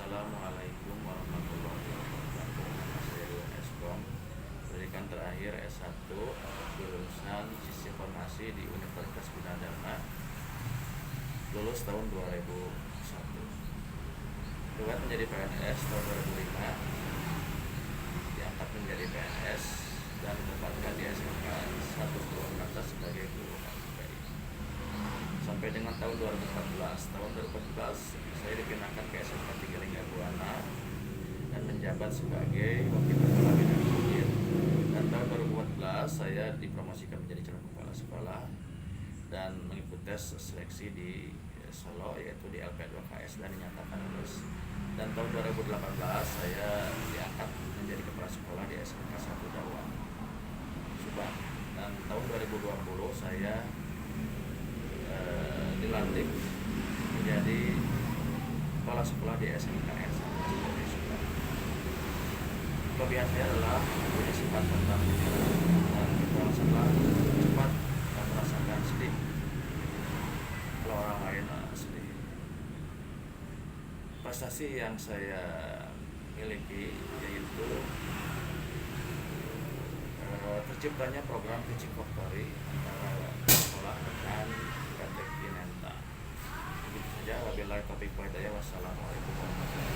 Assalamualaikum warahmatullahi wabarakatuh. Nama saya Iwan Eskom, pendidikan terakhir S1 jurusan Sistem Informasi di Universitas Gunadarma, lulus tahun 2001. Riwayat menjadi PNS tahun 2005, diangkat menjadi PNS dan ditempatkan di SMK 1 Purwakarta sebagai guru HPI. Sampai dengan tahun 2014. Tahun 2014 saya dipindahkan ke SMK 3 Linggabuana dan menjabat sebagai wakil kepala bidang UIN. Dan tahun 2014 saya dipromosikan menjadi calon kepala sekolah dan mengikuti tes seleksi di Solo, yaitu di LP2KS, dan dinyatakan lulus. Dan tahun 2018 saya diangkat menjadi kepala sekolah di SMK 1 Dawang, Subang. Dan tahun 2020 saya dilantik menjadi kepala sekolah di SMKN 1 di Subang. Kelebihan saya adalah punya sifat bertanggung jawab dan merasa cepat dan merasakan sedih kalau orang lain sedih. Prestasi yang saya miliki yaitu terciptanya program Teaching Factory antara sekolah dengan PT Kinenta. Begitu saja. Wabillahi taufiq wal hidayah. Wassalamualaikum warahmatullahi wabarakatuh.